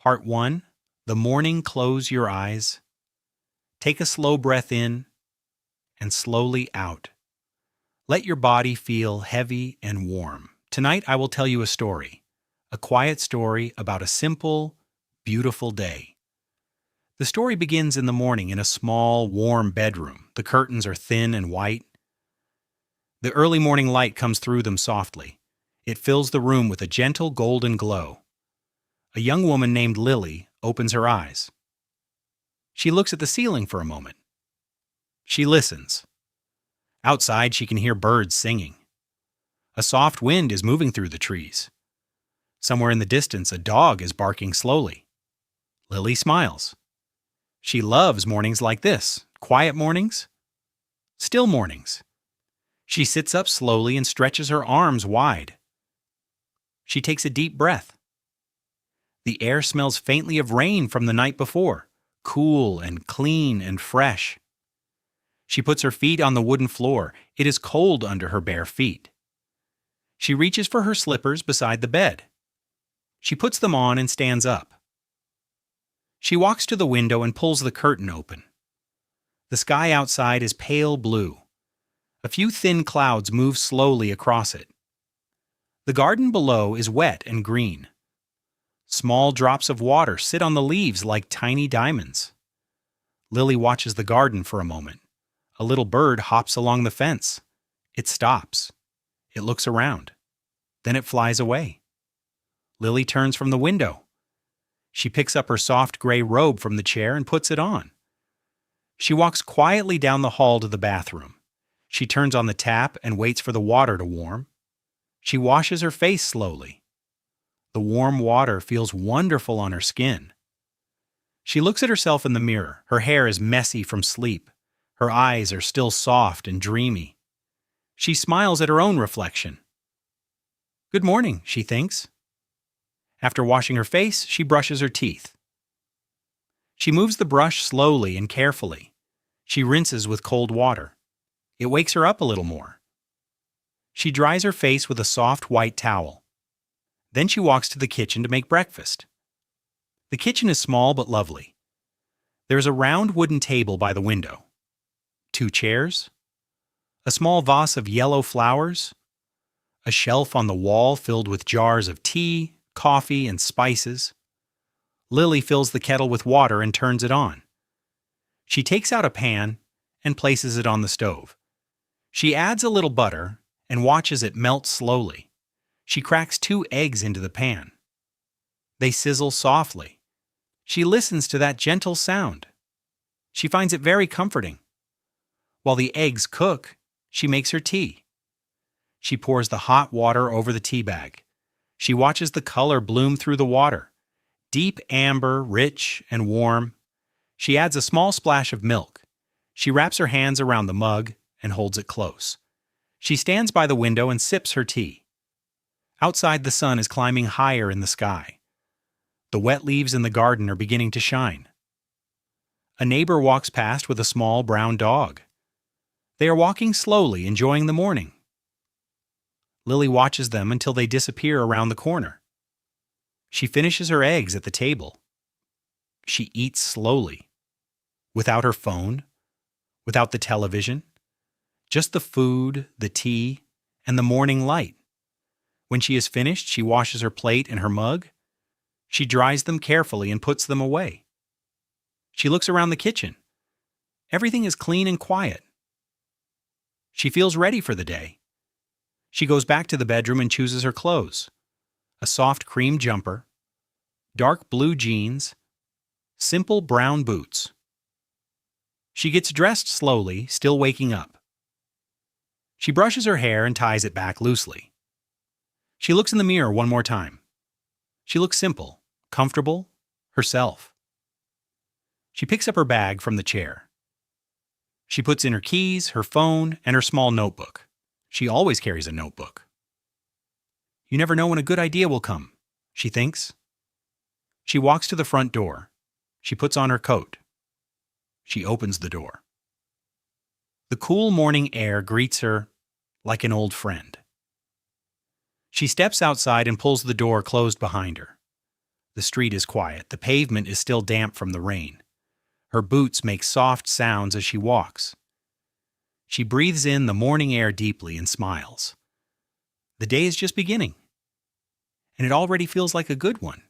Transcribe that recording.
Part 1. The morning, close your eyes. Take a slow breath in and slowly out. Let your body feel heavy and warm. Tonight I will tell you a story, a quiet story about a simple, beautiful day. The story begins in the morning in a small, warm bedroom. The curtains are thin and white. The early morning light comes through them softly. It fills the room with a gentle golden glow. A young woman named Lily opens her eyes. She looks at the ceiling for a moment. She listens. Outside, she can hear birds singing. A soft wind is moving through the trees. Somewhere in the distance, a dog is barking slowly. Lily smiles. She loves mornings like this, quiet mornings, still mornings. She sits up slowly and stretches her arms wide. She takes a deep breath. The air smells faintly of rain from the night before, cool and clean and fresh. She puts her feet on the wooden floor. It is cold under her bare feet. She reaches for her slippers beside the bed. She puts them on and stands up. She walks to the window and pulls the curtain open. The sky outside is pale blue. A few thin clouds move slowly across it. The garden below is wet and green. Small drops of water sit on the leaves like tiny diamonds. Lily watches the garden for a moment. A little bird hops along the fence. It stops. It looks around. Then it flies away. Lily turns from the window. She picks up her soft gray robe from the chair and puts it on. She walks quietly down the hall to the bathroom. She turns on the tap and waits for the water to warm. She washes her face slowly. The warm water feels wonderful on her skin. She looks at herself in the mirror. Her hair is messy from sleep. Her eyes are still soft and dreamy. She smiles at her own reflection. Good morning, she thinks. After washing her face, she brushes her teeth. She moves the brush slowly and carefully. She rinses with cold water. It wakes her up a little more. She dries her face with a soft white towel. Then she walks to the kitchen to make breakfast. The kitchen is small but lovely. There is a round wooden table by the window. 2 chairs. A small vase of yellow flowers. A shelf on the wall filled with jars of tea, coffee, and spices. Lily fills the kettle with water and turns it on. She takes out a pan and places it on the stove. She adds a little butter and watches it melt slowly. She cracks 2 eggs into the pan. They sizzle softly. She listens to that gentle sound. She finds it very comforting. While the eggs cook, she makes her tea. She pours the hot water over the tea bag. She watches the color bloom through the water. Deep amber, rich and warm. She adds a small splash of milk. She wraps her hands around the mug and holds it close. She stands by the window and sips her tea. Outside, the sun is climbing higher in the sky. The wet leaves in the garden are beginning to shine. A neighbor walks past with a small brown dog. They are walking slowly, enjoying the morning. Lily watches them until they disappear around the corner. She finishes her eggs at the table. She eats slowly, without her phone, without the television, just the food, the tea, and the morning light. When she is finished, she washes her plate and her mug. She dries them carefully and puts them away. She looks around the kitchen. Everything is clean and quiet. She feels ready for the day. She goes back to the bedroom and chooses her clothes. A soft cream jumper, dark blue jeans, simple brown boots. She gets dressed slowly, still waking up. She brushes her hair and ties it back loosely. She looks in the mirror one more time. She looks simple, comfortable, herself. She picks up her bag from the chair. She puts in her keys, her phone, and her small notebook. She always carries a notebook. You never know when a good idea will come, she thinks. She walks to the front door. She puts on her coat. She opens the door. The cool morning air greets her like an old friend. She steps outside and pulls the door closed behind her. The street is quiet. The pavement is still damp from the rain. Her boots make soft sounds as she walks. She breathes in the morning air deeply and smiles. The day is just beginning, and it already feels like a good one.